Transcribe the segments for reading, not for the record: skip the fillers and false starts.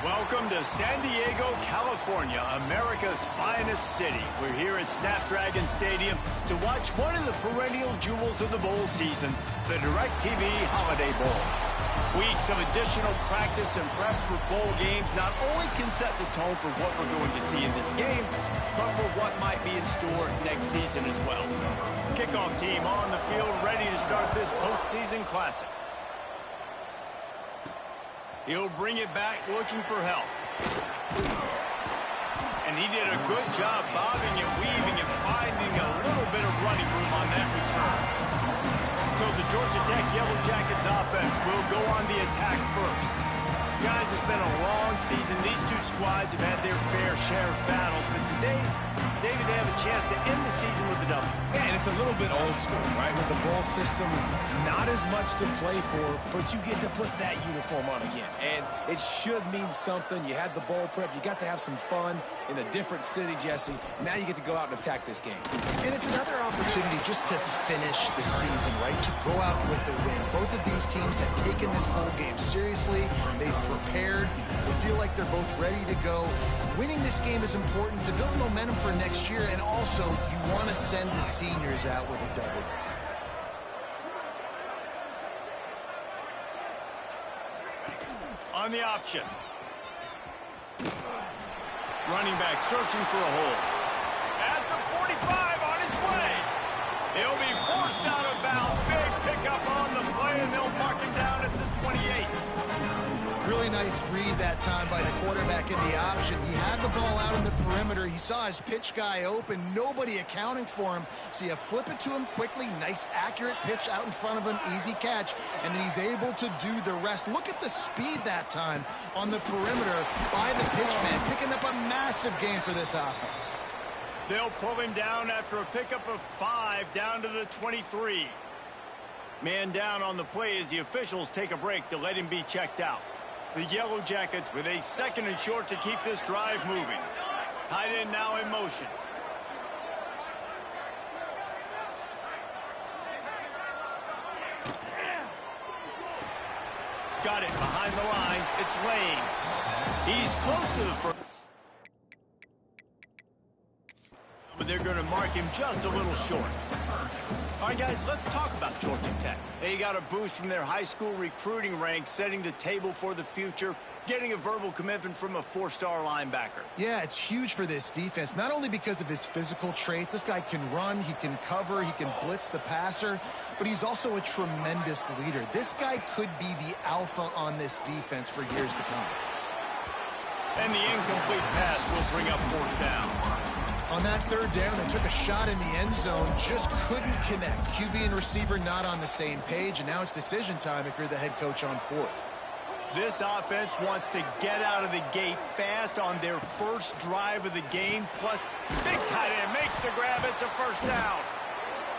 Welcome to San Diego, California, America's finest city. We're here at Snapdragon Stadium to watch one of the perennial jewels of the bowl season, the Directv Holiday Bowl. Weeks of additional practice and prep for bowl games not only can set the tone for what we're going to see in this game, but for what might be in store next season as well. Kickoff team on the field ready to start this postseason classic. He'll bring it back looking for help. And he did a good job bobbing and weaving and finding a little bit of running room on that return. So the Georgia Tech Yellow Jackets offense will go on the attack first. Guys, it's been a long season. These two squads have had their fair share of battles, but today, David, they have a chance to end the season with a W. Yeah, and it's a little bit old school, right? With the bowl system, not as much to play for, but you get to put that uniform on again. And it should mean something. You had the bowl prep. You got to have some fun in a different city, Jesse. Now you get to go out and attack this game. And it's another opportunity just to finish the season, right? To go out with a win. Both of these teams have taken this bowl game seriously. They've prepared. They feel like they're both ready to go. Winning this game is important to build momentum for next year, and also you want to send the seniors out with a W. On the option. Running back searching for a hole. At the 45 on his way. He'll be forced out of bounds. Big pickup on the play, and they'll mark him down at the 28. Really nice read that time by the quarterback in the option. He had the ball out in the perimeter. He saw his pitch guy open, nobody accounting for him. So you flip it to him quickly, nice accurate pitch out in front of him, easy catch, and then he's able to do the rest. Look at the speed that time on the perimeter by the pitchman, picking up a massive gain for this offense. They'll pull him down after a pickup of 5 down to the 23. Man down on the play as the officials take a break to let him be checked out. The Yellow Jackets with a 2nd and short to keep this drive moving. Tight end now in motion. Got it behind the line. It's Lane. He's close to the first. But they're going to mark him just a little short. All right, guys, let's talk about Georgia Tech. They got a boost from their high school recruiting ranks, setting the table for the future, getting a verbal commitment from a 4-star linebacker. Yeah, it's huge for this defense, not only because of his physical traits. This guy can run, he can cover, he can blitz the passer, but he's also a tremendous leader. This guy could be the alpha on this defense for years to come. And the incomplete pass will bring up 4th down. On that 3rd down, they took a shot in the end zone, just couldn't connect. QB and receiver not on the same page, and now it's decision time if you're the head coach on 4th. This offense wants to get out of the gate fast on their first drive of the game, plus big tight end makes the grab. It's a 1st down.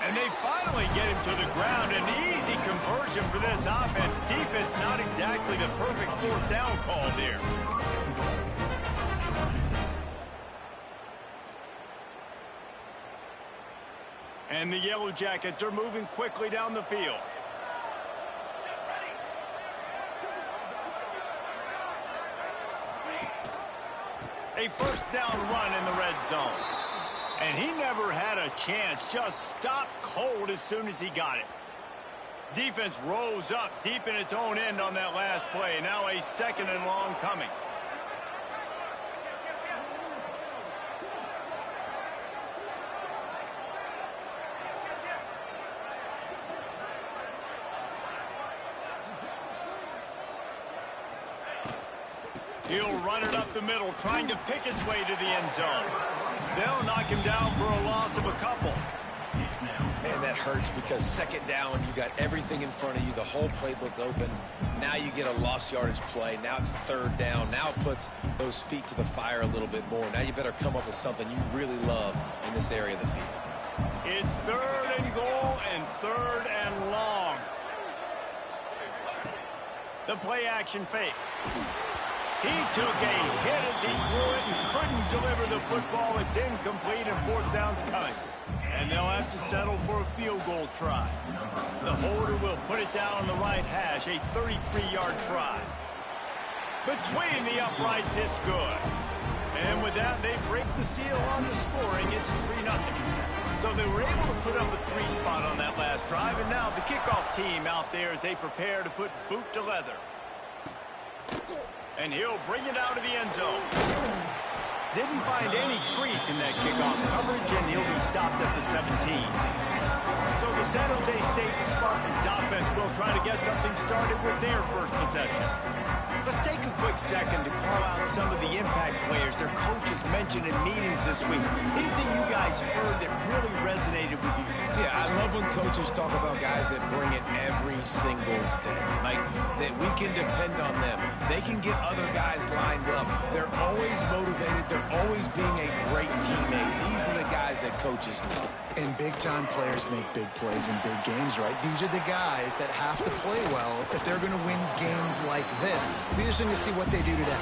And they finally get him to the ground. An easy conversion for this offense. Defense not exactly the perfect 4th down call there. And the Yellow Jackets are moving quickly down the field. A 1st down run in the red zone. And he never had a chance, just stopped cold as soon as he got it. Defense rose up deep in its own end on that last play. Now a 2nd and long coming. He'll run it up the middle, trying to pick his way to the end zone. They'll knock him down for a loss of a couple. Man, that hurts because 2nd down, you got everything in front of you, the whole playbook open. Now you get a lost yardage play. Now it's 3rd down. Now it puts those feet to the fire a little bit more. Now you better come up with something you really love in this area of the field. It's 3rd and goal and 3rd and long. The play action fake. He took a hit as he threw it and couldn't deliver the football. It's incomplete and 4th down's coming. And they'll have to settle for a field goal try. The holder will put it down on the right hash, a 33-yard try. Between the uprights, it's good. And with that, they break the seal on the scoring. It's 3-0. So they were able to put up a 3 spot on that last drive, and now the kickoff team out there as they prepare to put boot to leather. And he'll bring it out of the end zone. Didn't find any crease in that kickoff coverage, and he'll be stopped at the 17. So the San Jose State Spartans offense will try to get something started with their first possession. Let's take a quick second to call out some of the impact players their coaches mentioned in meetings this week. Anything you guys heard that really resonated with you? Yeah, I love when coaches talk about guys that bring it every single day. Like, that we can depend on them. They can get other guys lined up. They're always motivated. They're always being a great teammate. These are the guys that coaches love. And big-time players make big plays in big games, right? These are the guys that have to play well if they're going to win games like this. It'll be interesting to see what they do today.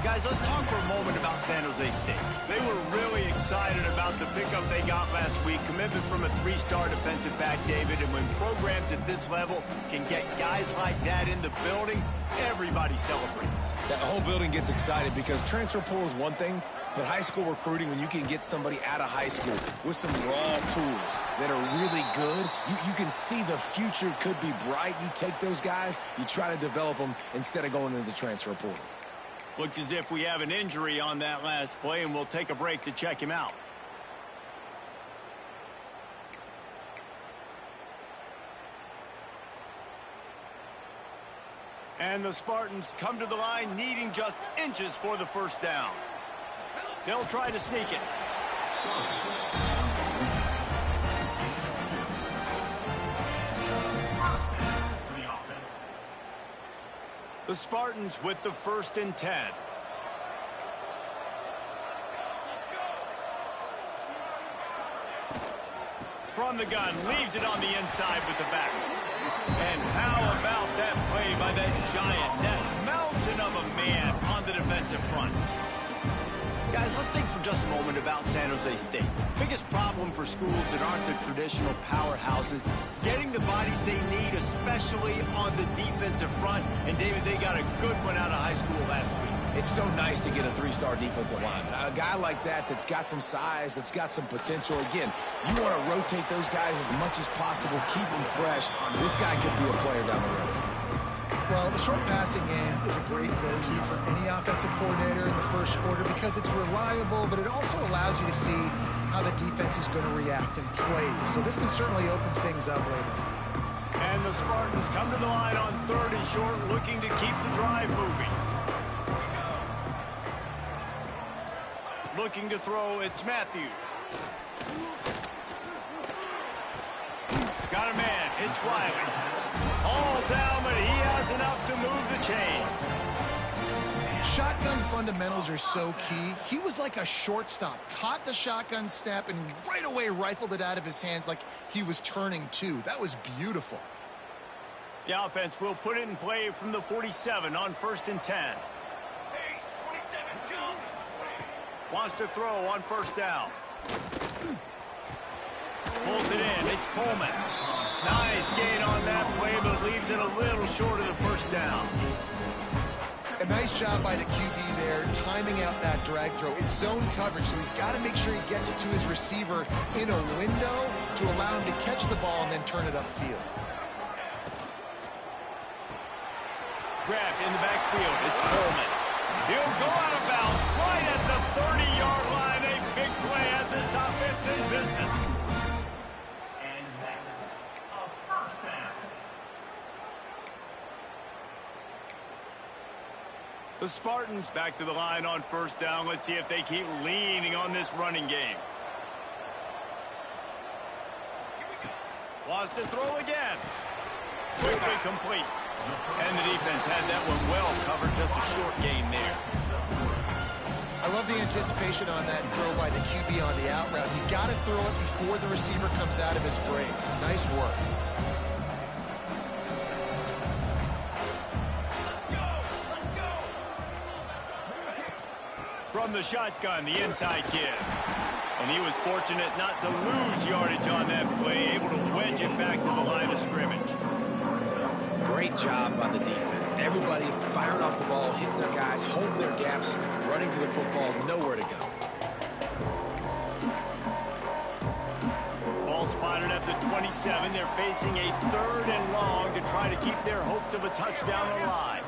Guys, let's talk for a moment about San Jose State. They were really excited about the pickup they got last week. Commitment from a 3-star defensive back, David. And when programs at this level can get guys like that in the building, everybody celebrates. That whole building gets excited because transfer portal is one thing, but high school recruiting, when you can get somebody out of high school with some raw tools that are really good, you can see the future could be bright. You take those guys, you try to develop them instead of going into the transfer portal. Looks as if we have an injury on that last play, and we'll take a break to check him out. And the Spartans come to the line needing just inches for the first down. They'll try to sneak it. The Spartans with the 1st and 10. From the gun, leaves it on the inside with the back. And how about that play by that giant, that mountain of a man on the defensive front? Guys, let's think for just a moment about San Jose State. Biggest problem for schools that aren't the traditional powerhouses, getting the bodies they need, especially on the defensive front. And, David, they got a good one out of high school last week. It's so nice to get a 3-star defensive lineman. A guy like that's got some size, that's got some potential. Again, you want to rotate those guys as much as possible, keep them fresh. This guy could be a player down the road. Well, the short passing game is a great go-to for any offensive coordinator in the first quarter because it's reliable, but it also allows you to see how the defense is going to react and play. So this can certainly open things up later. And the Spartans come to the line on 3rd and short, looking to keep the drive moving. Looking to throw, it's Matthews. Got a man, it's Riley. All down, but he has enough to move the chains. Shotgun fundamentals are so key. He was like a shortstop, caught the shotgun snap, and right away rifled it out of his hands like he was turning two. That was beautiful. The offense will put it in play from the 47 on 1st and 10. Wants to throw on 1st down. Pulls it in. It's Coleman. Nice gain on that play, but leaves it a little short of the 1st down. A nice job by the QB there, timing out that drag throw. It's zone coverage, so he's got to make sure he gets it to his receiver in a window to allow him to catch the ball and then turn it upfield. Grab in the backfield. It's Coleman. He'll go out of bounds right at the 30-yard line. A big play as this offense in business. And that's a 1st down. The Spartans back to the line on 1st down. Let's see if they keep leaning on this running game. Wants to throw again. Quickly complete. And the defense had that one well covered, just a short gain there. I love the anticipation on that throw by the QB on the out route. You got to throw it before the receiver comes out of his break. Nice work. From the shotgun, the inside give. And he was fortunate not to lose yardage on that play, able to wedge it back to the line of scrimmage. Great job by the defense. Everybody firing off the ball, hitting their guys, holding their gaps, running to the football, nowhere to go. Ball spotted at the 27. They're facing a 3rd and long to try to keep their hopes of a touchdown alive.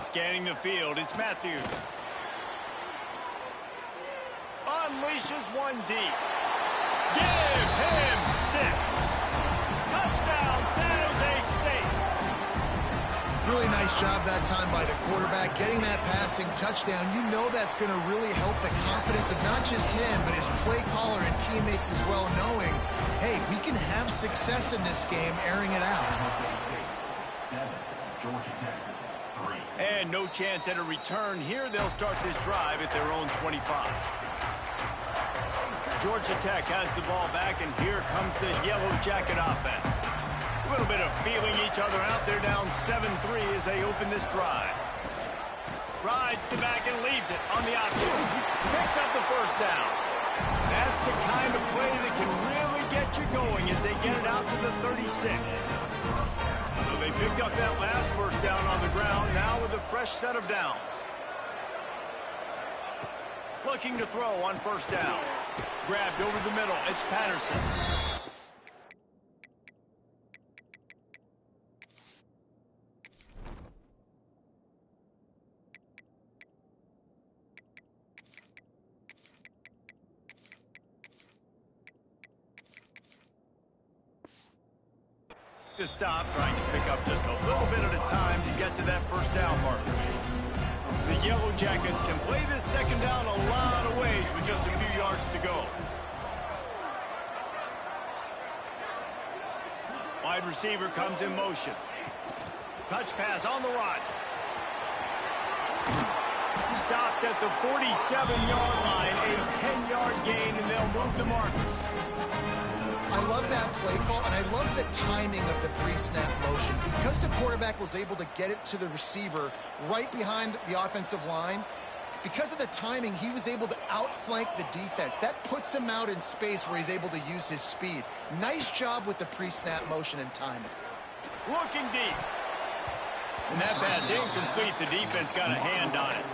Scanning the field, it's Matthews. Unleashes one deep. Give him 6. Touchdown, San Jose State. Really nice job that time by the quarterback, getting that passing touchdown. You know that's going to really help the confidence of not just him, but his play caller and teammates as well, knowing, hey, we can have success in this game, airing it out. 7, Georgia Tech 3. And no chance at a return here. They'll start this drive at their own 25. Georgia Tech has the ball back, and here comes the Yellow Jacket offense. A little bit of feeling each other out. They're down 7-3 as they open this drive. Rides the back and leaves it on the option. Picks up the first down. That's the kind of play that can really get you going as they get it out to the 36. So they picked up that last first down on the ground, now with a fresh set of downs. Looking to throw on first down. Grabbed over the middle. It's Patterson. To stop, trying to pick up just a little bit at a time to get to that first down marker. The Yellow Jackets can play this second down a lot of ways with just a few yards to go. Wide receiver comes in motion. Touch pass on the run. Stopped at the 47-yard line, a 10-yard gain, and they'll move the markers. I love that play call, and I love the timing of the pre-snap motion. Because the quarterback was able to get it to the receiver right behind the offensive line, because of the timing, he was able to outflank the defense. That puts him out in space where he's able to use his speed. Nice job with the pre-snap motion and timing. Looking deep. And that pass incomplete. The defense got a hand on it.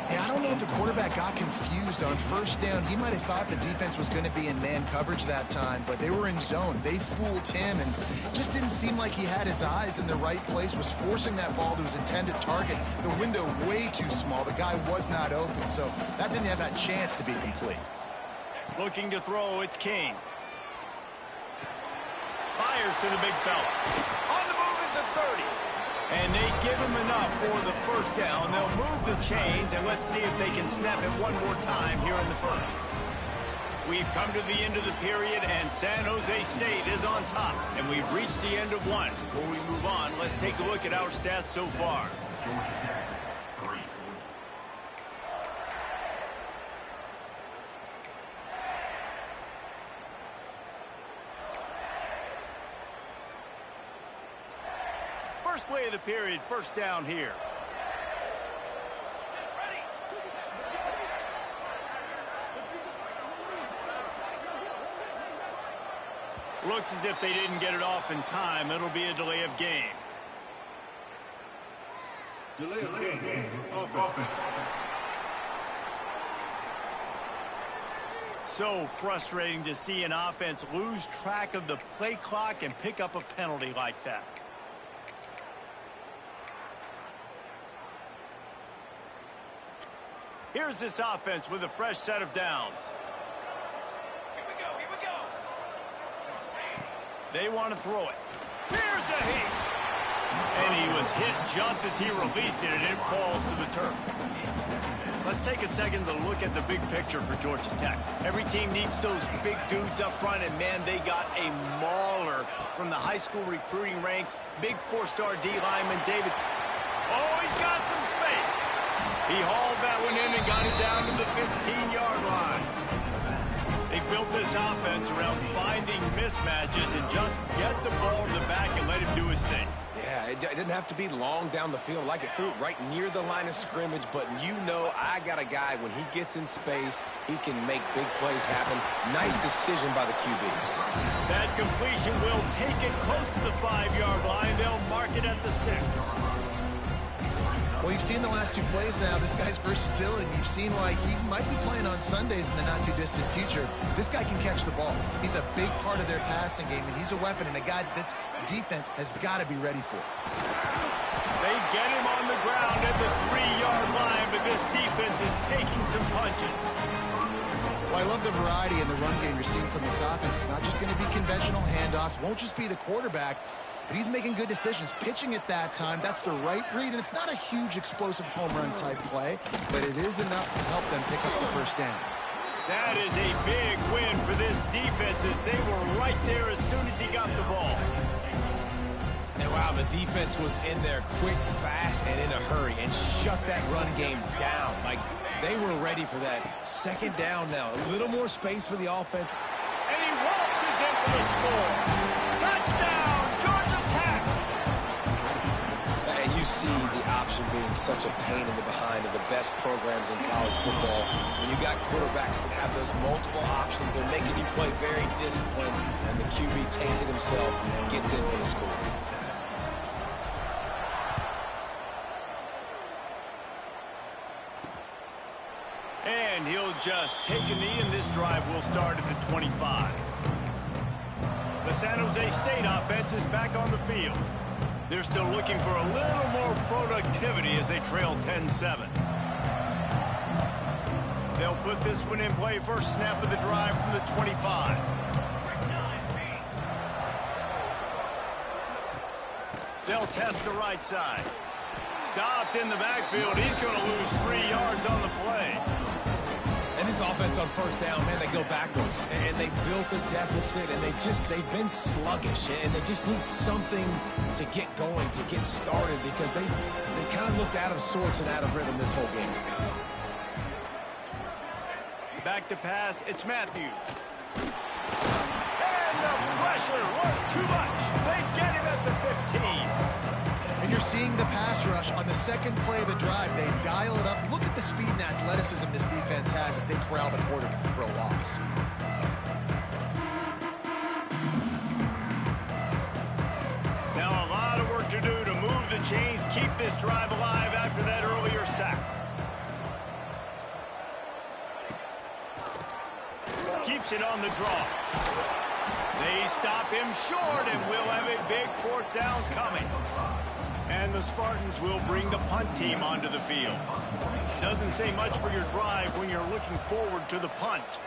Yeah, I don't know if the quarterback got confused on first down. He might have thought the defense was going to be in man coverage that time, but they were in zone. They fooled him and just didn't seem like he had his eyes in the right place, was forcing that ball to his intended target. The window way too small. The guy was not open, so that didn't have that chance to be complete. Looking to throw, it's King. Fires to the big fella. On the move at the 30. And they give him enough for the first down. They'll move the chains, and let's see if they can snap it one more time here in the first. We've come to the end of the period, and San Jose State is on top. And we've reached the end of one. Before we move on, let's take a look at our stats so far. Georgia Tech 3. First play of the period, first down here. Looks as if they didn't get it off in time. It'll be a delay of game. Delay of game. Offense. So frustrating to see an offense lose track of the play clock and pick up a penalty like that. Here's this offense with a fresh set of downs. Here we go. They want to throw it. Here's a hit. And he was hit just as he released it, and it falls to the turf. Let's take a second to look at the big picture for Georgia Tech. Every team needs those big dudes up front, and man, they got a mauler from the high school recruiting ranks. Big four-star D lineman David. Oh, he's got some space. He hauled that one in and got it down to the 15-yard line. They built this offense around finding mismatches and just get the ball to the back and let him do his thing. Yeah, it didn't have to be long down the field. Like it threw it right near the line of scrimmage, but you know I got a guy, when he gets in space, he can make big plays happen. Nice decision by the QB. That completion will take it close to the 5-yard line. They'll mark it at the 6. Well, you've seen the last 2 plays now. This guy's versatility. You've seen why he might be playing on Sundays in the not-too-distant future. This guy can catch the ball. He's a big part of their passing game, and he's a weapon and a guy that this defense has got to be ready for. They get him on the ground at the 3-yard line, but this defense is taking some punches. Well, I love the variety in the run game you're seeing from this offense. It's not just going to be conventional handoffs. Won't just be the quarterback. But he's making good decisions, pitching at that time. That's the right read, and it's not a huge explosive home run type play, but it is enough to help them pick up the first down. That is a big win for this defense as they were right there as soon as he got the ball. And wow, the defense was in there quick, fast, and in a hurry and shut that run game down. Like they were ready for that. Second down now. A little more space for the offense. And he waltzes in for the score. Touchdown! See the option being such a pain in the behind of the best programs in college football. When you got quarterbacks that have those multiple options, they're making you play very disciplined, and the QB takes it himself and gets in for the score. And he'll just take a knee, and this drive will start at the 25. The San Jose State offense is back on the field. They're still looking for a little more productivity as they trail 10-7. They'll put this one in play. First snap of the drive from the 25. They'll test the right side. Stopped in the backfield. He's going to lose 3 yards on the play. And this offense on first down, man, they go backwards. And they built a deficit, and they've been sluggish. And they just need something to get going, to get started, because they kind of looked out of sorts and out of rhythm this whole game. Back to pass, it's Matthews. And the pressure was too much. They get him at the 15. And you're seeing the pass rush on the second play of the drive. They dial it up. Look at the speed and athleticism this defense has as they corral the quarterback for a loss. Now a lot of work to do to move the chains, keep this drive alive after that earlier sack. Keeps it on the draw. They stop him short, and we'll have a big 4th down coming. And the Spartans will bring the punt team onto the field. Doesn't say much for your drive when you're looking forward to the punt.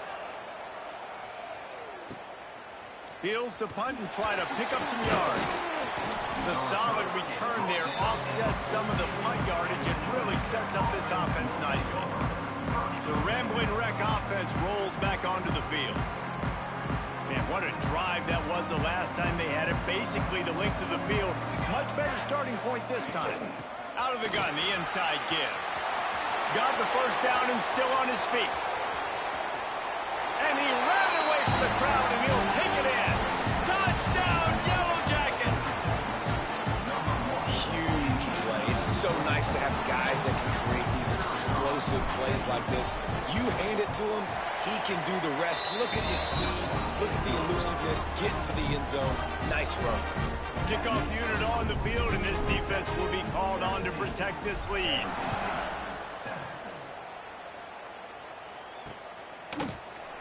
Fields to punt and try to pick up some yards. The solid return there offsets some of the punt yardage and really sets up this offense nicely. The Rambling Wreck offense rolls back onto the field. Man, what a drive that was the last time they had it. Basically the length of the field. Much better starting point this time. Out of the gun, the inside give. Got the first down and still on his feet. And he ran away from the crowd, and he'll take it in. Touchdown, Yellow Jackets! Huge play. It's so nice to have guys that can create these explosive plays like this. You hand it to him, he can do the rest. Look at the speed. Look at the elusiveness. Get into the end zone. Nice run. Kickoff unit on the field, and this defense will be called on to protect this lead.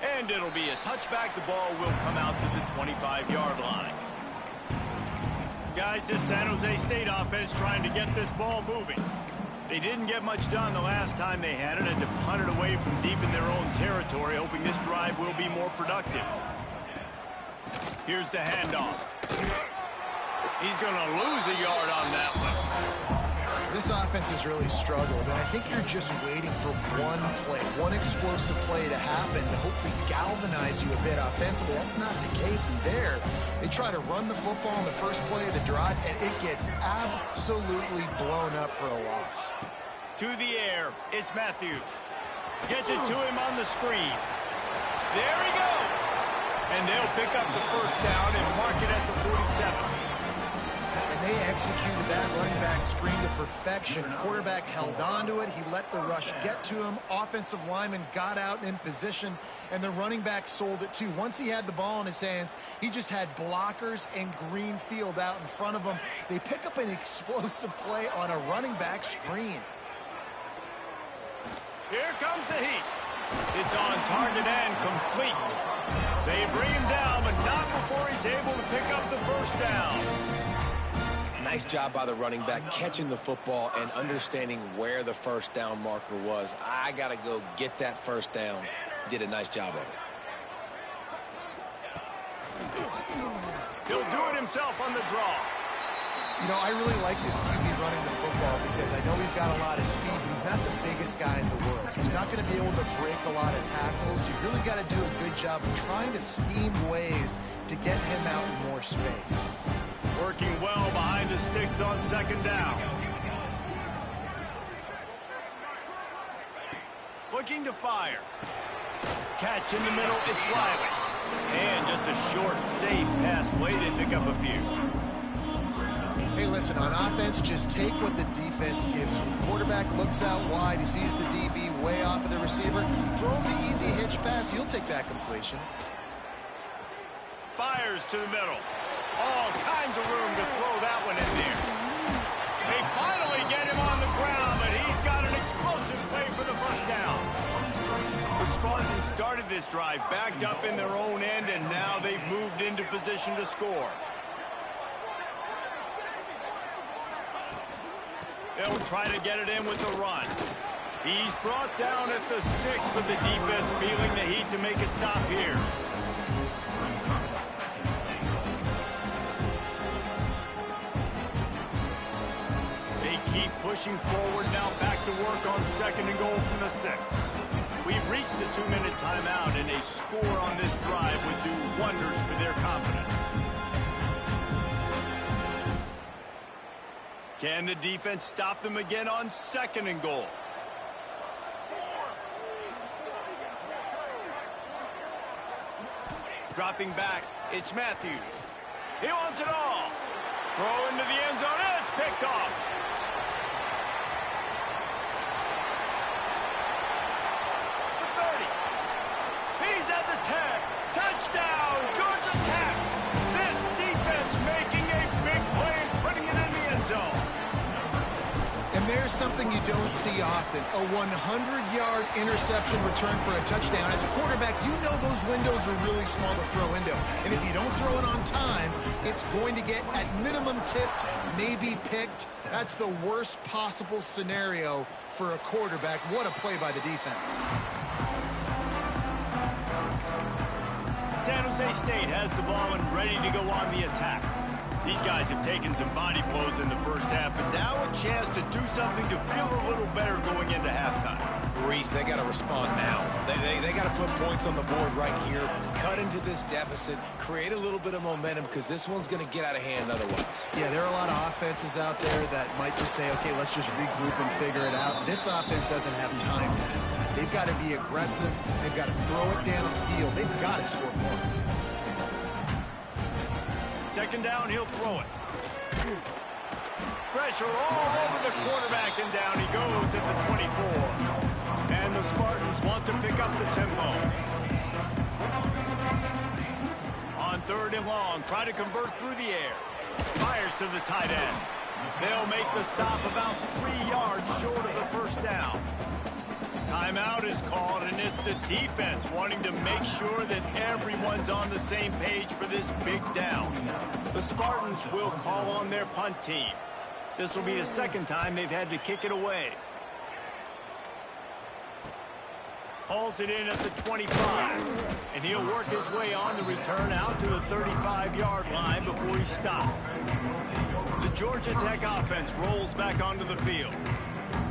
And it'll be a touchback. The ball will come out to the 25-yard line. Guys, this San Jose State offense trying to get this ball moving. They didn't get much done the last time they had it, and to punt it away from deep in their own territory, hoping this drive will be more productive. Here's the handoff. He's going to lose a yard on that one. This offense has really struggled, and I think you're just waiting for one play, one explosive play to happen to hopefully galvanize you a bit offensively. That's not the case in there. They try to run the football in the first play of the drive, and it gets absolutely blown up for a loss. To the air, it's Matthews. Gets it to him on the screen. There he goes. And they'll pick up the first down and mark it at the 47. And they executed that running back screen to perfection. Quarterback held on to it. He let the rush get to him. Offensive lineman got out in position, and the running back sold it too. Once he had the ball in his hands, he just had blockers and green field out in front of him. They pick up an explosive play on a running back screen. Here comes the heat. It's on target and complete. They bring him down, but not before he's able to pick up the first down. Nice job by the running back catching the football and understanding where the first down marker was. I got to go get that first down. Did a nice job of it. He'll do it himself on the draw. You know, I really like this QB running the football because I know he's got a lot of speed, but he's not the biggest guy in the world. So he's not going to be able to break a lot of tackles. You really got to do a good job of trying to scheme ways to get him out in more space. Working well behind the sticks on second down. Looking to fire. Catch in the middle, it's Riley. And just a short, safe pass play. They pick up a few. Hey, listen, on offense, just take what the defense gives you. Quarterback looks out wide. He sees the DB way off of the receiver. Throw him the easy hitch pass. He'll take that completion. Fires to the middle. All kinds of room to throw that one in there. They finally get him on the ground, but he's got an explosive play for the first down. The Spartans started this drive backed up in their own end, and now they've moved into position to score. They'll try to get it in with the run. He's brought down at the 6, but the defense feeling the heat to make a stop here. Keep pushing forward now, back to work on second and goal from the 6. We've reached the 2-minute timeout, and a score on this drive would do wonders for their confidence. Can the defense stop them again on second and goal? Dropping back, it's Matthews. He wants it all. Throw into the end zone, and it's picked off. Touchdown, Georgia Tech. This defense making a big play and putting it in the end zone. And there's something you don't see often, a 100-yard interception return for a touchdown. As a quarterback, you know those windows are really small to throw into. And if you don't throw it on time, it's going to get at minimum tipped, maybe picked. That's the worst possible scenario for a quarterback. What a play by the defense. San Jose State has the ball and ready to go on the attack. These guys have taken some body blows in the first half, but now a chance to do something to feel a little better going into halftime. Reese, they got to respond now. They got to put points on the board right here, cut into this deficit, create a little bit of momentum, because this one's going to get out of hand otherwise. Yeah, there are a lot of offenses out there that might just say, okay, let's just regroup and figure it out. This offense doesn't have time to do that. They've got to be aggressive. They've got to throw it downfield. They've got to score points. Second down, he'll throw it. Pressure all over the quarterback, and down he goes at the 24. And the Spartans want to pick up the tempo. On third and long, try to convert through the air. Fires to the tight end. They'll make the stop about 3 yards short of the first down. Timeout is called, and it's the defense wanting to make sure that everyone's on the same page for this big down. The Spartans will call on their punt team. This will be the second time they've had to kick it away. Hauls it in at the 25, and he'll work his way on the return out to the 35-yard line before he's stopped. The Georgia Tech offense rolls back onto the field.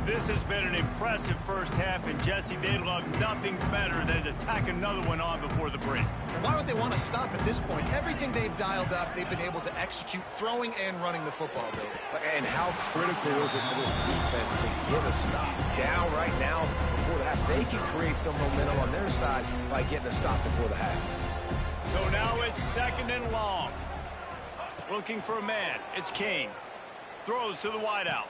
This has been an impressive first half, and Jesse, they'd love nothing better than to tack another one on before the break. Why would they want to stop at this point? Everything they've dialed up, they've been able to execute throwing and running the football, Bill. And how critical is it for this defense to get a stop? Down right now before the half. They can create some momentum on their side by getting a stop before the half. So now it's 2nd and long. Looking for a man. It's King. Throws to the wideout.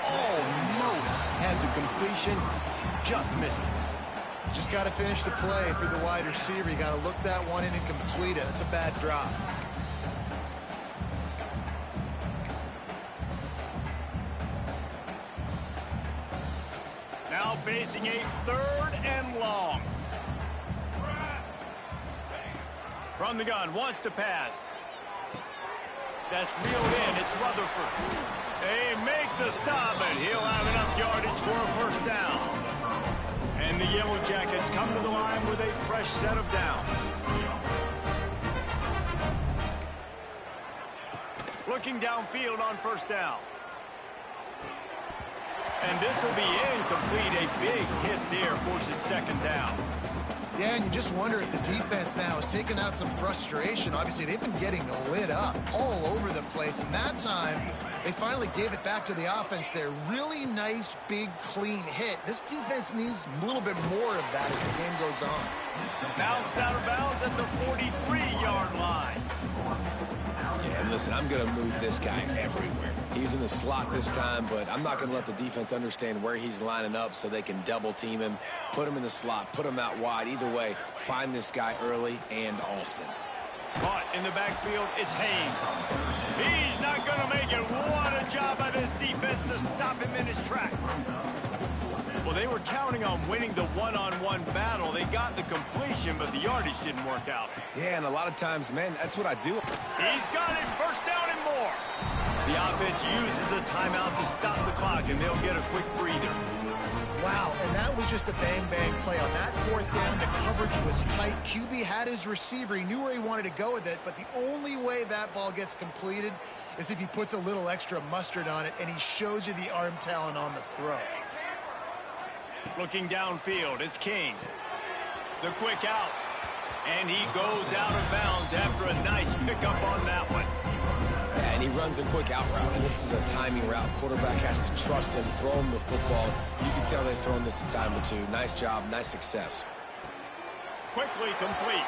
Almost had the completion. Just missed it. Just got to finish the play for the wide receiver. You got to look that one in and complete it. It's a bad drop. Now facing a 3rd and long. From the gun, wants to pass. That's reeled in. It's Rutherford. They make the stop, and he'll have enough yardage for a 1st down. And the Yellow Jackets come to the line with a fresh set of downs. Looking downfield on 1st down. And this will be incomplete. A big hit there forces 2nd down. Yeah, and you just wonder if the defense now has taken out some frustration. Obviously, they've been getting lit up all over the place. And that time, they finally gave it back to the offense there. Really nice, big, clean hit. This defense needs a little bit more of that as the game goes on. Bounced out of bounds at the 43-yard line. Yeah, and listen, I'm going to move this guy everywhere. He's in the slot this time, but I'm not going to let the defense understand where he's lining up so they can double team him, put him in the slot, put him out wide. Either way, find this guy early and often. Caught in the backfield, it's Haynes. He's not going to make it. What a job by this defense to stop him in his tracks. Well, they were counting on winning the one-on-one battle. They got the completion, but the yardage didn't work out. Yeah, and a lot of times, man, that's what I do. He's got it. 1st down and more. The offense uses a timeout to stop the clock, and they'll get a quick breather. Wow, and that was just a bang-bang play. On that 4th down, the coverage was tight. QB had his receiver. He knew where he wanted to go with it, but the only way that ball gets completed is if he puts a little extra mustard on it, and he shows you the arm talent on the throw. Looking downfield, it's King. The quick out. And he goes out of bounds after a nice pickup on that one. And he runs a quick out route, and this is a timing route. Quarterback has to trust him, throw him the football. You can tell they've thrown this a time or two. Nice job, nice success. Quickly complete.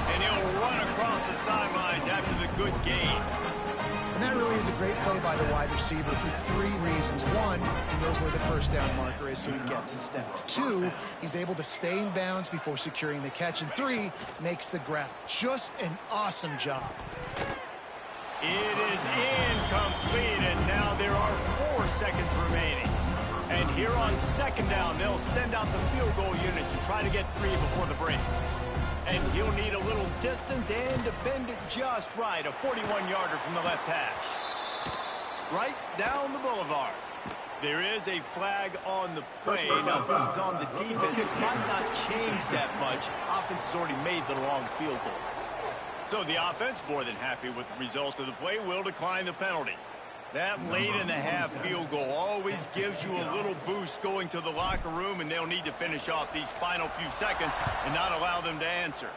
And he'll run across the sidelines after the good gain. And that really is a great play by the wide receiver for 3 reasons. 1, he knows where the 1st down marker is, so he gets his steps. 2, he's able to stay in bounds before securing the catch. And 3, makes the grab. Just an awesome job. It is incomplete, and now there are 4 seconds remaining. And here on 2nd down, they'll send out the field goal unit to try to get 3 before the break. And he'll need a little distance and to bend it just right. A 41-yarder from the left hash. Right down the boulevard. There is a flag on the play. Now, if this is on the defense, it might not change that much. Offense has already made the long field goal. So the offense, more than happy with the result of the play, will decline the penalty. That late in the half field goal always gives you a little boost going to the locker room, and they'll need to finish off these final few seconds and not allow them to answer.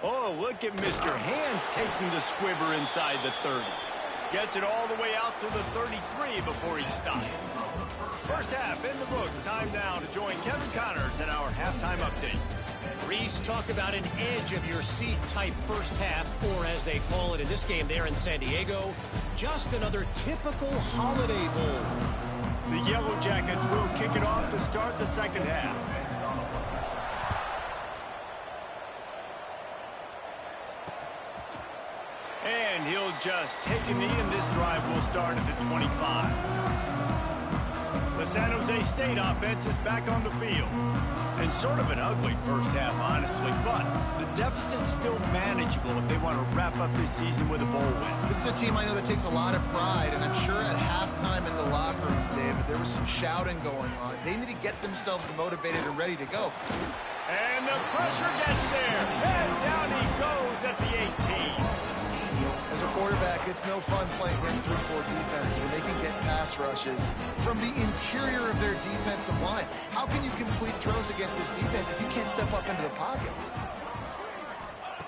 Oh, look at Mr. Hands taking the squibber inside the 30. Gets it all the way out to the 33 before he stops. 1st half in the books. Time now to join Kevin Connors in our halftime update. Reese, talk about an edge-of-your-seat type 1st half, or as they call it in this game there in San Diego, just another typical Holiday Bowl. The Yellow Jackets will kick it off to start the 2nd half. And he'll just take a knee, and this drive will start at the 25. The San Jose State offense is back on the field. And sort of an ugly 1st half, honestly, but the deficit's still manageable if they want to wrap up this season with a bowl win. This is a team I know that takes a lot of pride, and I'm sure at halftime in the locker room, David, there was some shouting going on. They need to get themselves motivated and ready to go. And the pressure gets there, and down he goes at the 18. As a quarterback, it's no fun playing against 3-4 defenses when they can get pass rushes from the interior of their defensive line. How can you complete throws against this defense if you can't step up into the pocket?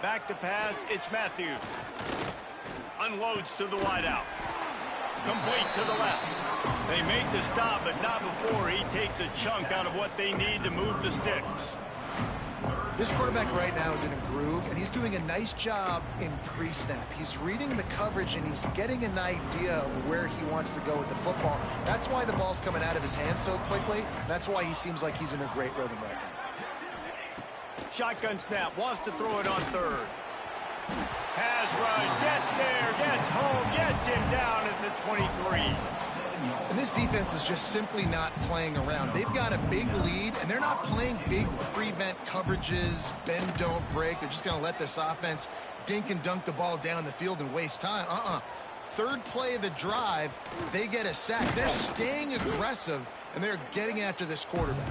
Back to pass, it's Matthews. Unloads to the wideout. Complete to the left. They make the stop, but not before he takes a chunk out of what they need to move the sticks. This quarterback right now is in a groove, and he's doing a nice job in pre-snap. He's reading the coverage, and he's getting an idea of where he wants to go with the football. That's why the ball's coming out of his hands so quickly. That's why he seems like he's in a great rhythm right now. Shotgun snap, wants to throw it on third. Pass rush, gets there, gets home, gets him down at the 23. And this defense is just simply not playing around. They've got a big lead, and they're not playing big prevent coverages, bend, don't break. They're just going to let this offense dink and dunk the ball down the field and waste time. Third play of the drive, they get a sack. They're staying aggressive, and they're getting after this quarterback.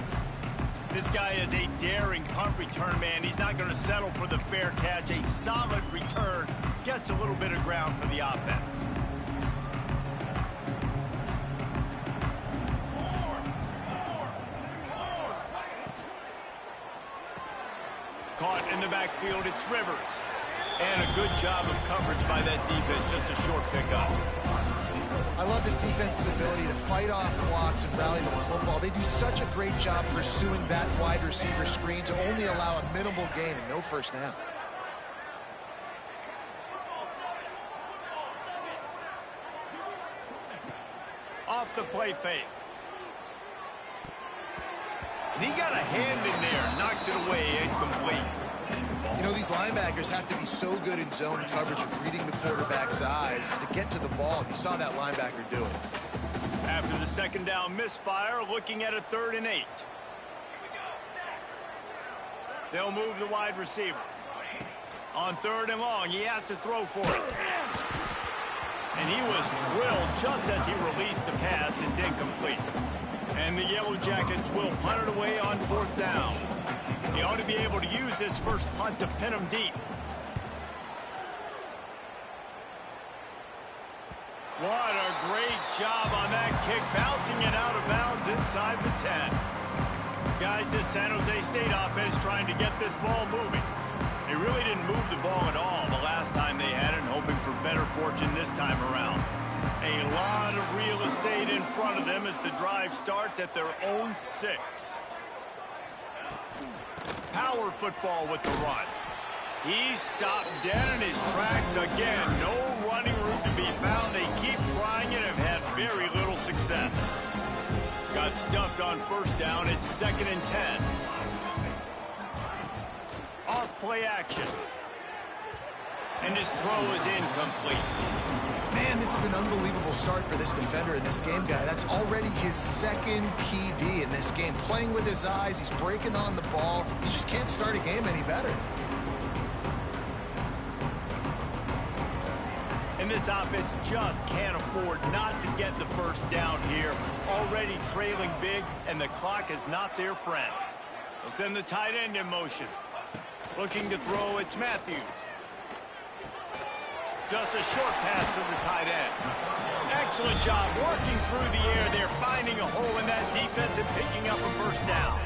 This guy is a daring punt return man. He's not going to settle for the fair catch. A solid return gets a little bit of ground for the offense. Caught in the backfield, it's Rivers. And a good job of coverage by that defense, just a short pickup. I love this defense's ability to fight off blocks and rally to the football. They do such a great job pursuing that wide receiver screen to only allow a minimal gain and no first down. Off the play fake. And he got a hand in there, knocks it away, incomplete. You know, these linebackers have to be so good in zone coverage of reading the quarterback's eyes to get to the ball. You saw that linebacker do it. After the second down misfire, looking at a 3rd and 8. They'll move the wide receiver. On 3rd and long, he has to throw for it. And he was drilled just as he released the pass. It's incomplete. And the Yellow Jackets will punt it away on 4th down. He ought to be able to use this first punt to pin him deep. What a great job on that kick, bouncing it out of bounds inside the 10. Guys, this San Jose State offense trying to get this ball moving. They really didn't move the ball at all the last time they had it, hoping for better fortune this time around. A lot of real estate in front of them as the drive starts at their own 6. Power football with the run. He's stopped dead in his tracks again. No running room to be found. They keep trying it and have had very little success. Got stuffed on 1st down. It's 2nd and 10. Off play action. And his throw is incomplete. Man, this is an unbelievable start for this defender in this game, guy. That's already his 2nd PD in this game. Playing with his eyes, he's breaking on the ball. He just can't start a game any better. And this offense just can't afford not to get the first down here. Already trailing big, and the clock is not their friend. They'll send the tight end in motion. Looking to throw, it's Matthews. Just a short pass to the tight end. Excellent job working through the air there, finding a hole in that defense and picking up a first down.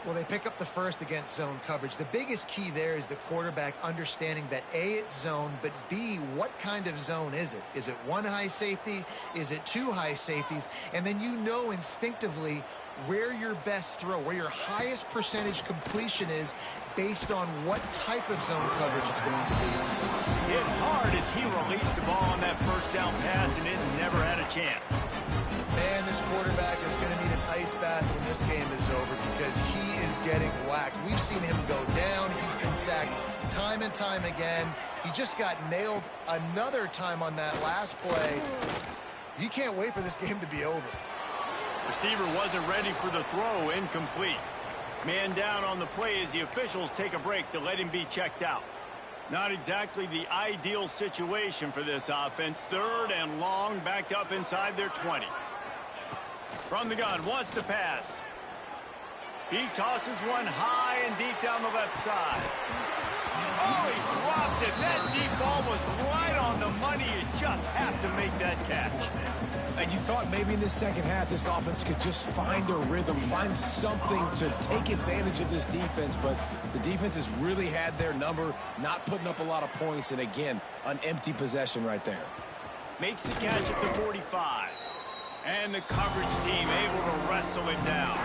Well, they pick up the first against zone coverage. The biggest key there is the quarterback understanding that A, it's zone, but B, what kind of zone is it? Is it 1 high safety? Is it 2 high safeties? And then you know instinctively where your best throw, where your highest percentage completion is based on what type of zone coverage it's going to be. Hit hard as he released the ball on that first down pass, and it never had a chance. Man, this quarterback is going to need an ice bath when this game is over because he is getting whacked. We've seen him go down. He's been sacked time and time again. He just got nailed another time on that last play. He can't wait for this game to be over. Receiver wasn't ready for the throw, incomplete. Man down on the play as the officials take a break to let him be checked out. Not exactly the ideal situation for this offense. 3rd and long, backed up inside their 20. From the gun, wants to pass. He tosses one high and deep down the left side. Oh, he dropped it. That deep ball was right on the money. You just have to make that catch. And you thought maybe in the second half this offense could just find a rhythm, find something to take advantage of this defense, but the defense has really had their number, not putting up a lot of points, and again, an empty possession right there. Makes the catch at the 45. And the coverage team able to wrestle him down.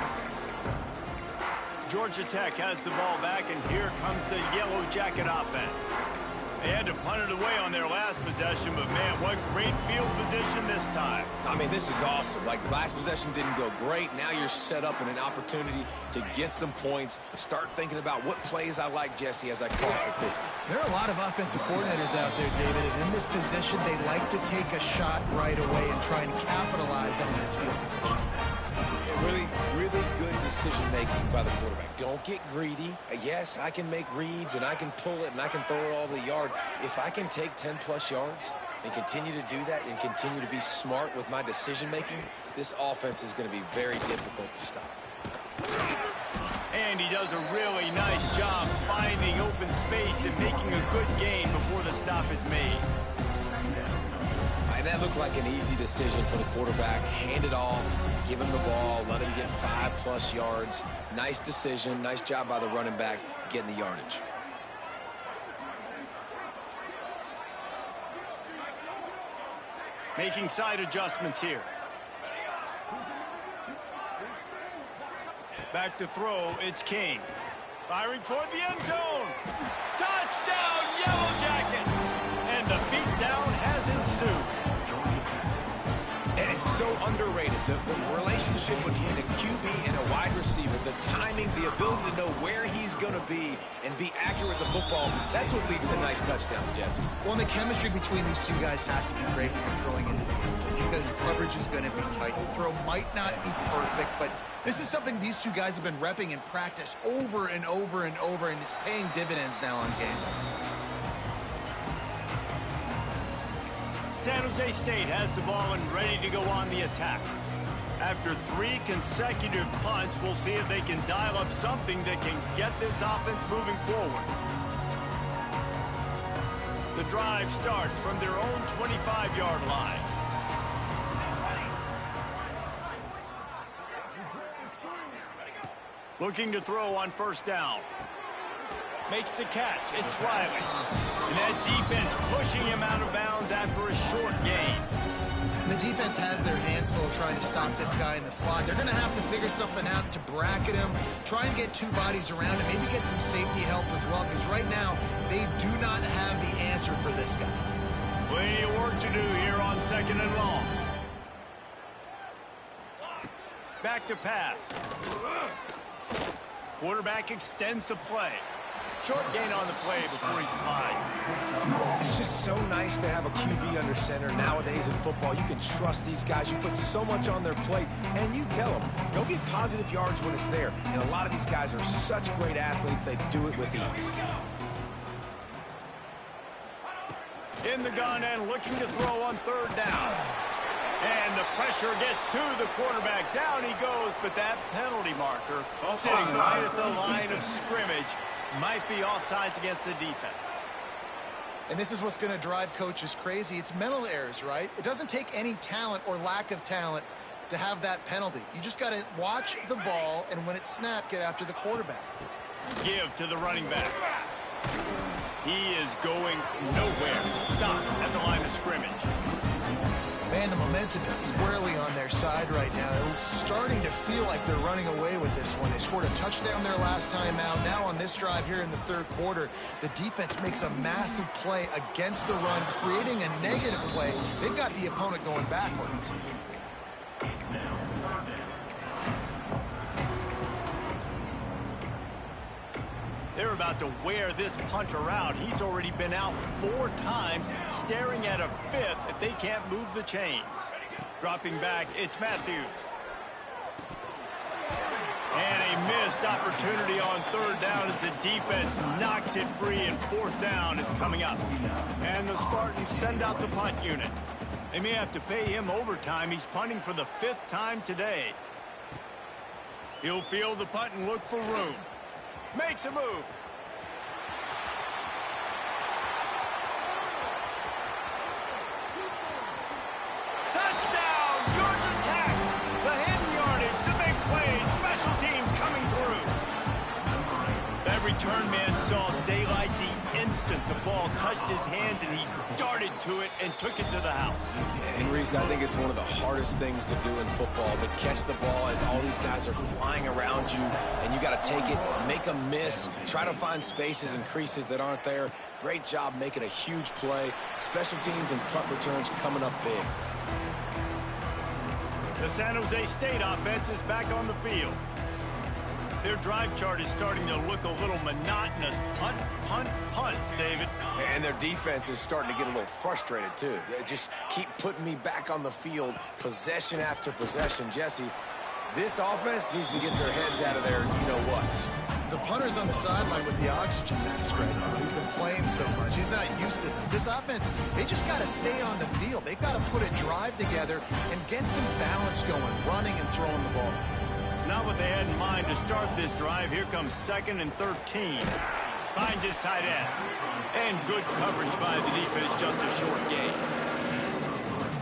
Georgia Tech has the ball back, and here comes the Yellow Jacket offense. They had to punt it away on their last possession, but man, what great field position this time. I mean, this is awesome. Like, last possession didn't go great. Now you're set up in an opportunity to get some points. Start thinking about what plays I like, Jesse, as I cross the 50. There are a lot of offensive coordinators out there, David, and in this position, they like to take a shot right away and try and capitalize on this field position. Really, really good decision-making by the quarterback. Don't get greedy. Yes, I can make reads, and I can pull it, and I can throw it all over the yard. If I can take 10-plus yards and continue to do that and continue to be smart with my decision-making, this offense is going to be very difficult to stop. And he does a really nice job finding open space and making a good gain before the stop is made. And that looked like an easy decision for the quarterback. Hand it off, give him the ball, let him get 5-plus yards. Nice decision, nice job by the running back getting the yardage. Making side adjustments here. Back to throw, it's King. Firing toward the end zone. Touchdown, Yellow Jackets! And the beatdown has ensued. And it's so underrated. The relationship between a QB and a wide receiver, the timing, the ability to know where he's going to be and be accurate with the football, that's what leads to nice touchdowns, Jesse. Well, and the chemistry between these two guys has to be great when you're throwing into the end zone because coverage is going to be tight. The throw might not be perfect, but this is something these two guys have been repping in practice over and over and over, and it's paying dividends now on game day. San Jose State has the ball and ready to go on the attack. After 3 consecutive punts, we'll see if they can dial up something that can get this offense moving forward. The drive starts from their own 25-yard line. Looking to throw on first down. Makes the catch. It's Riley. And that defense pushing him out of bounds after a short gain. The defense has their hands full trying to stop this guy in the slot. They're going to have to figure something out to bracket him, try and get 2 bodies around him, maybe get some safety help as well, because right now they do not have the answer for this guy. Plenty of work to do here on 2nd and long. Back to pass. Quarterback extends the play. Short gain on the play before he slides. It's just so nice to have a QB under center. Nowadays in football, you can trust these guys. You put so much on their plate, and you tell them, go get positive yards when it's there. And a lot of these guys are such great athletes, they do it with ease. In the gun and looking to throw on 3rd down. And the pressure gets to the quarterback. Down he goes, but that penalty marker sitting right at the line of scrimmage might be offsides against the defense. And this is what's going to drive coaches crazy. It's mental errors, right? It doesn't take any talent or lack of talent to have that penalty. You just got to watch the ball, and when it's snapped, get after the quarterback. Give to the running back. He is going nowhere. Stop at the line of scrimmage. Man, the momentum is squarely on their side right now. It's starting to feel like they're running away with this one. They scored a touchdown their last time out. Now on this drive here in the 3rd quarter, the defense makes a massive play against the run, creating a negative play. They've got the opponent going backwards. They're about to wear this punter out. He's already been out 4 times, staring at a 5th if they can't move the chains. Dropping back, it's Matthews. And a missed opportunity on 3rd down as the defense knocks it free, and 4th down is coming up. And the Spartans send out the punt unit. They may have to pay him overtime. He's punting for the 5th time today. He'll field the punt and look for room. Makes a move. Touchdown, Georgia Tech. The hidden yardage, the big plays, special teams coming through. That return man saw daylight the instant the ball touched his hands, and he darted to it and took it to the house. And Reese, I think it's one of the hardest things to do in football, to catch the ball as all these guys are flying around you, and you got to take it, make a miss, try to find spaces and creases that aren't there. Great job making a huge play. Special teams and punt returns coming up big. The San Jose State offense is back on the field. Their drive chart is starting to look a little monotonous. Punt, punt, punt, David. And their defense is starting to get a little frustrated, too. They just keep putting me back on the field, possession after possession. Jesse, this offense needs to get their heads out of their you-know-whats. The punter's on the sideline with the oxygen mask right now. He's been playing so much. He's not used to this. This offense, they just got to stay on the field. They've got to put a drive together and get some balance going, running and throwing the ball. Not what they had in mind to start this drive. Here comes 2nd and 13. Finds his tight end. And good coverage by the defense, just a short gain.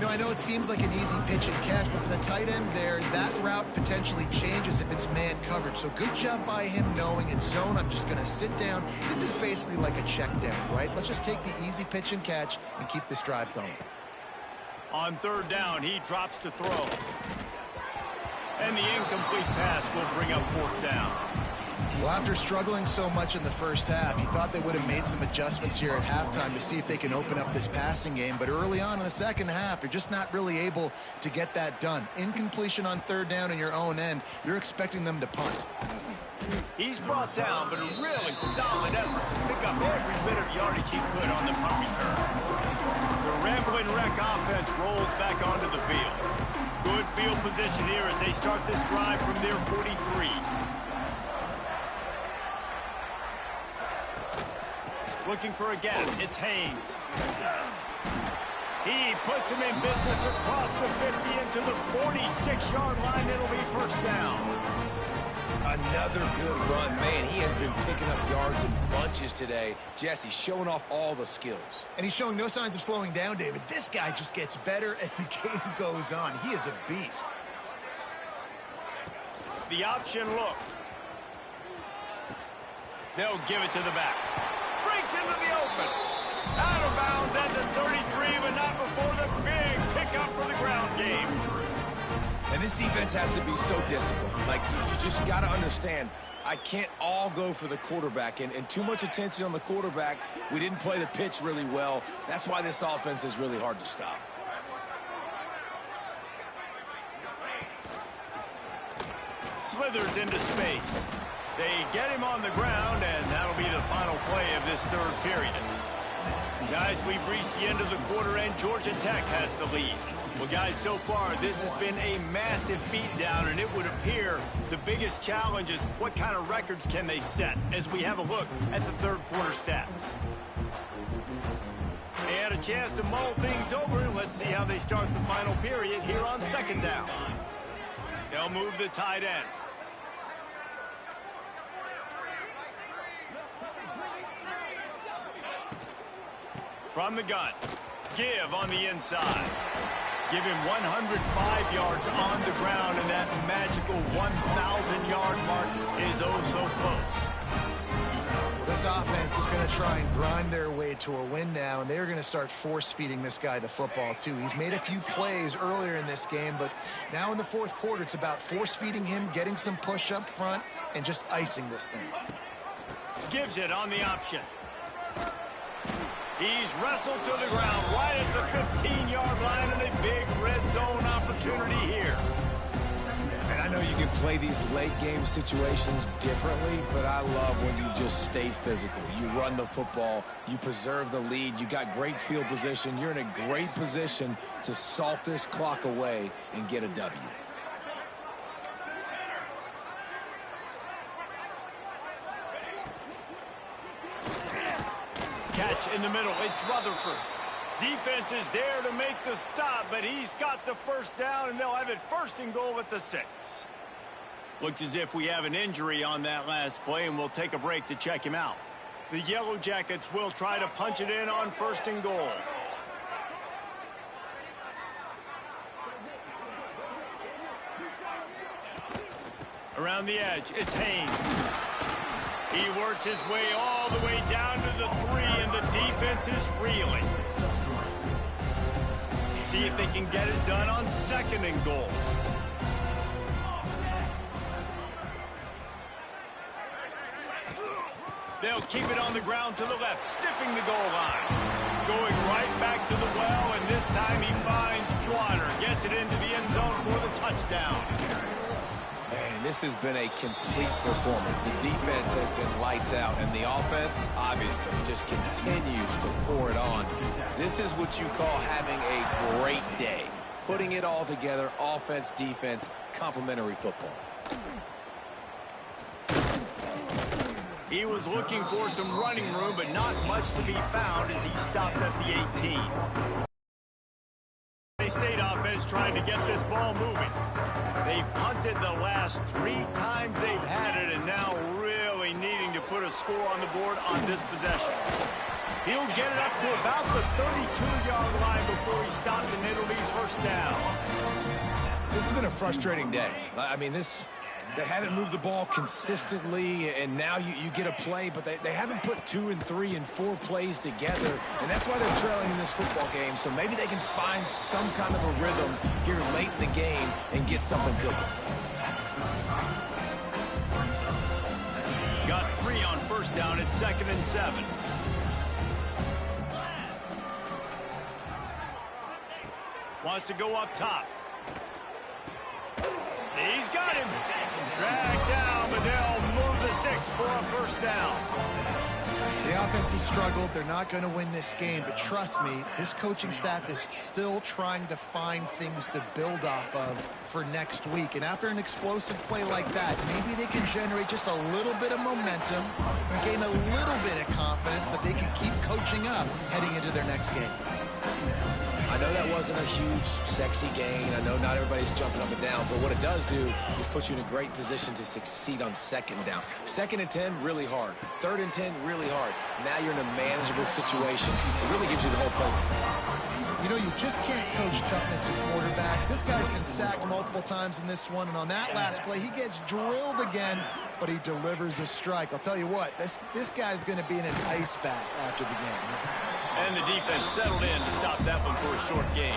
You know, I know it seems like an easy pitch and catch, but for the tight end there, that route potentially changes if it's man coverage. So good job by him knowing in zone, I'm just going to sit down. This is basically like a check down, right? Let's just take the easy pitch and catch and keep this drive going. On 3rd down, he drops to throw. And the incomplete pass will bring up 4th down. Well, after struggling so much in the first half, you thought they would have made some adjustments here at halftime to see if they can open up this passing game. But early on in the second half, you're just not really able to get that done. Incompletion on 3rd down in your own end, you're expecting them to punt. He's brought down, but a really solid effort to pick up every bit of yardage he could on the punt return. The Rambling Wreck offense rolls back onto the field. Good field position here as they start this drive from their 43. Looking for a gap. It's Haynes. He puts him in business across the 50 into the 46-yard line. It'll be 1st down. Another good run. Man, he has been picking up yards in bunches today. Jesse showing off all the skills. And he's showing no signs of slowing down, David. This guy just gets better as the game goes on. He is a beast. The option look. They'll give it to the back. Breaks into the open. Out of bounds at the 33, but not before the big pickup for the ground game. And this defense has to be so disciplined. Like, you just got to understand, I can't all go for the quarterback. And too much attention on the quarterback. We didn't play the pitch really well. That's why this offense is really hard to stop. Slithers into space. They get him on the ground, and that'll be the final play of this 3rd period. Guys, we've reached the end of the quarter, and Georgia Tech has the lead. Well, guys, so far, this has been a massive beatdown, and it would appear the biggest challenge is what kind of records can they set as we have a look at the 3rd quarter stats. They had a chance to mull things over. Let's see how they start the final period here on 2nd down. They'll move the tight end. From the gun. Give on the inside. Give him 105 yards on the ground, and that magical 1,000-yard mark is oh so close. This offense is going to try and grind their way to a win now, and they're going to start force-feeding this guy the football, too. He's made a few plays earlier in this game, but now in the 4th quarter, it's about force-feeding him, getting some push up front, and just icing this thing. Gives it on the option. He's wrestled to the ground right at the 15-yard line, and a big red zone opportunity here. And I know you can play these late-game situations differently, but I love when you just stay physical. You run the football, you preserve the lead, you got great field position, you're in a great position to salt this clock away and get a W. Catch in the middle. It's Rutherford. Defense is there to make the stop, but he's got the 1st down, and they'll have it 1st and goal at the 6. Looks as if we have an injury on that last play, and we'll take a break to check him out. The Yellow Jackets will try to punch it in on 1st and goal. Around the edge, it's Haynes. He works his way all the way down to the 3, and the defense is reeling. See if they can get it done on 2nd and goal. They'll keep it on the ground to the left, stiffing the goal line. Going right back to the well, and this time he finds water. Gets it into the end zone for the touchdown. Man, this has been a complete performance. The defense has been lights out, and the offense, obviously, just continues to pour it on. This is what you call having a great day. Putting it all together, offense, defense, complementary football. He was looking for some running room, but not much to be found as he stopped at the 18. State offense trying to get this ball moving. They've punted the last 3 times they've had it, and now really needing to put a score on the board on this possession. He'll get it up to about the 32-yard line before he stopped, and it'll be 1st down. This has been a frustrating day. I mean, they haven't moved the ball consistently, and now you get a play, but they haven't put 2 and 3 and 4 plays together, and that's why they're trailing in this football game. So maybe they can find some kind of a rhythm here late in the game and get something cooking. Got 3 on 1st down at 2nd and 7. Wants to go up top. He's got him. Dragged down, but they'll move the sticks for a 1st down. The offense has struggled. They're not going to win this game, but trust me, this coaching staff is still trying to find things to build off of for next week. And after an explosive play like that, maybe they can generate just a little bit of momentum and gain a little bit of confidence that they can keep coaching up heading into their next game. I know that wasn't a huge, sexy gain. I know not everybody's jumping up and down, but what it does do is put you in a great position to succeed on 2nd down. 2nd and 10, really hard. 3rd and 10, really hard. Now you're in a manageable situation. It really gives you the whole play. You know, you just can't coach toughness in quarterbacks. This guy's been sacked multiple times in this one, and on that last play, he gets drilled again, but he delivers a strike. I'll tell you what, this guy's going to be in an ice bath after the game. And the defense settled in to stop that one for a short gain.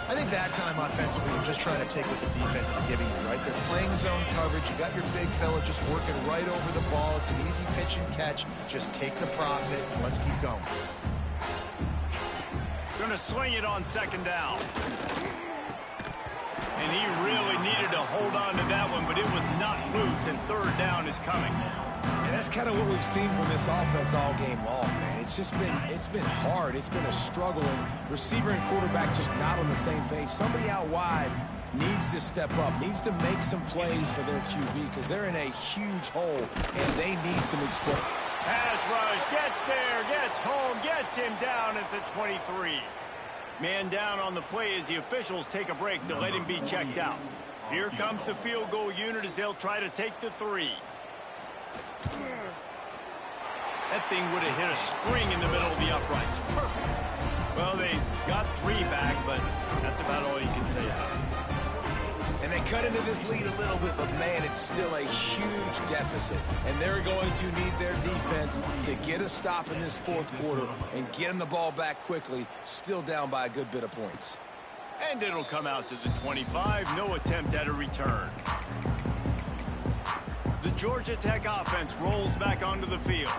I think that time offensively, you're just trying to take what the defense is giving you, right? They're playing zone coverage. You got your big fella just working right over the ball. It's an easy pitch and catch. Just take the profit, and let's keep going. Going to swing it on 2nd down. And he really needed to hold on to that one, but it was not loose, and 3rd down is coming. And that's kind of what we've seen from this offense all game long, man. It's been hard. It's been a struggle, and receiver and quarterback just not on the same page. Somebody out wide needs to step up, needs to make some plays for their QB because they're in a huge hole, and they need some explosion. Pass rush, gets there, gets home, gets him down at the 23. Man down on the play as the officials take a break to let him be checked out. Here comes the field goal unit as they'll try to take the 3. That thing would have hit a string in the middle of the uprights. Perfect. Well, they got 3 back, but that's about all you can say about it. And they cut into this lead a little bit, but, man, it's still a huge deficit. And they're going to need their defense to get a stop in this 4th quarter and get them the ball back quickly, still down by a good bit of points. And it'll come out to the 25. No attempt at a return. The Georgia Tech offense rolls back onto the field.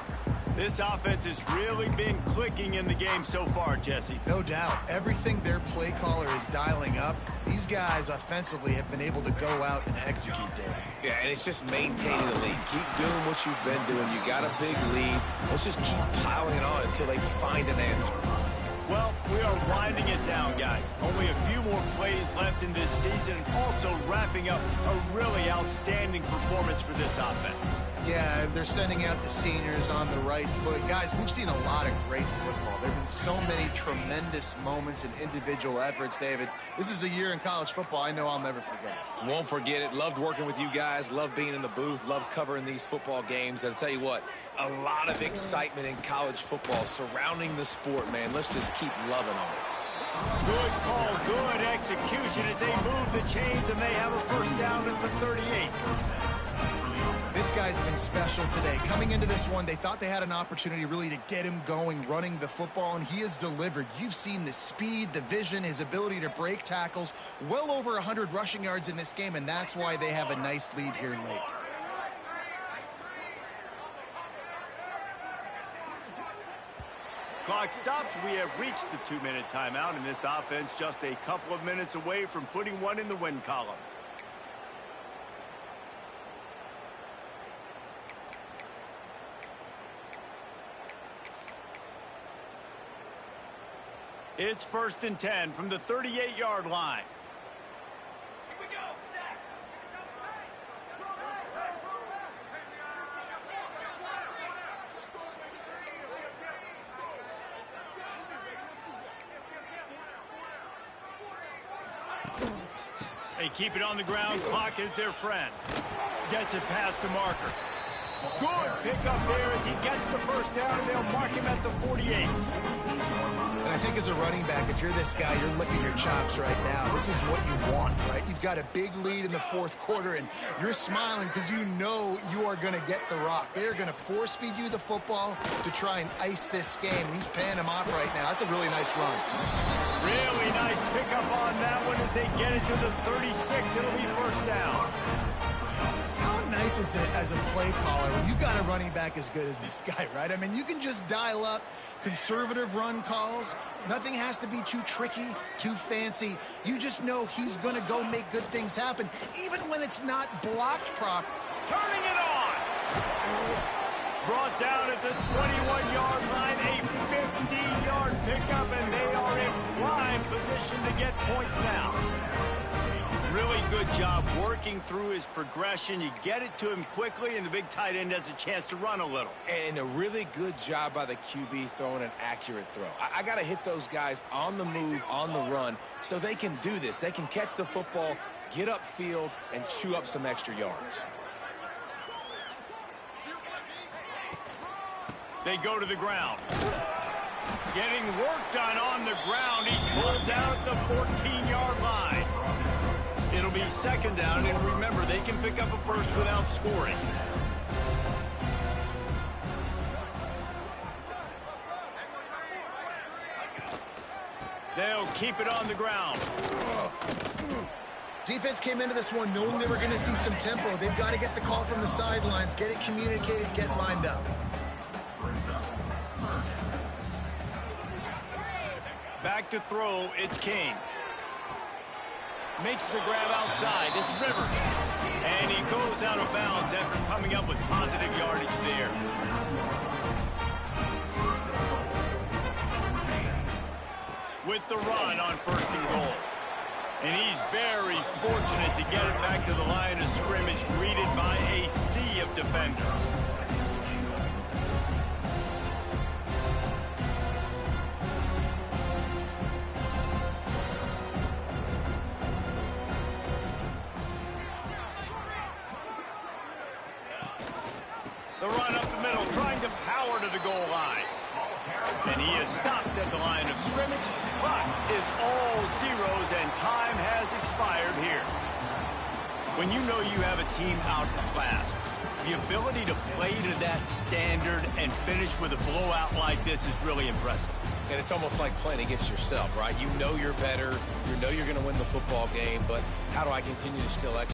This offense has really been clicking in the game so far, Jesse. No doubt. Everything their play caller is dialing up, these guys offensively have been able to go out and execute, David. Yeah, and it's just maintaining the lead. Keep doing what you've been doing. You got a big lead. Let's just keep piling on until they find an answer. Well, we are winding it down, guys. Only a few more plays left in this season, also wrapping up a really outstanding performance for this offense. Yeah, they're sending out the seniors on the right foot. Guys, we've seen a lot of great football. There have been so many tremendous moments and individual efforts, David. This is a year in college football I know I'll never forget. Won't forget it. Loved working with you guys. Loved being in the booth. Loved covering these football games. And I'll tell you what, a lot of excitement in college football surrounding the sport, man. Let's just keep loving on it. Good call, good execution as they move the chains, and they have a 1st down at the 38. This this guy's been special today. Coming into this one, they thought they had an opportunity really to get him going, running the football, and he has delivered. You've seen the speed, the vision, his ability to break tackles, well over 100 rushing yards in this game, and that's why they have a nice lead here late. Clock stops. We have reached the 2-minute timeout, and this offense just a couple of minutes away from putting one in the win column. It's 1st and 10 from the 38-yard line. Here we go, Zach. They keep it on the ground. Clock is their friend. Gets it past the marker. Good pickup there as he gets the first down, and they'll mark him at the 48. And I think as a running back, if you're this guy, you're licking your chops right now. This is what you want, right? You've got a big lead in the 4th quarter, and you're smiling because you know you are going to get the rock. They're going to force feed you the football to try and ice this game. He's paying him off right now. That's a really nice run. Really nice pickup on that one as they get it to the 36. It'll be first down. How nice is it as a play caller when you've got a running back as good as this guy, right? I mean, you can just dial up conservative run calls. Nothing has to be too tricky, too fancy. You just know he's going to go make good things happen, even when it's not blocked properly. Turning it on. Brought down at the 21-yard line, a 15-yard pickup, and they are in prime position to get points now. Really good job working through his progression. You get it to him quickly, and the big tight end has a chance to run a little. And a really good job by the QB throwing an accurate throw. I got to hit those guys on the move, on the run, so they can do this. They can catch the football, get upfield, and chew up some extra yards. They go to the ground. Getting work done on the ground. He's pulled down at the 14-yard line. It'll be 2nd down, and remember, they can pick up a first without scoring. They'll keep it on the ground. Defense came into this one knowing they were going to see some tempo. They've got to get the call from the sidelines, get it communicated, get lined up. Back to throw, it's King. Makes the grab outside, it's Rivers. And he goes out of bounds after coming up with positive yardage there. With the run on 1st and goal. And he's very fortunate to get it back to the line of scrimmage, greeted by a sea of defenders. The run up the middle, trying to power to the goal line. And he is stopped at the line of scrimmage. Clock is all zeros, and time has expired here. When you know you have a team outclassed, the ability to play to that standard and finish with a blowout like this is really impressive. And it's almost like playing against yourself, right? You know you're better. You know you're going to win the football game, but how do I continue to still execute?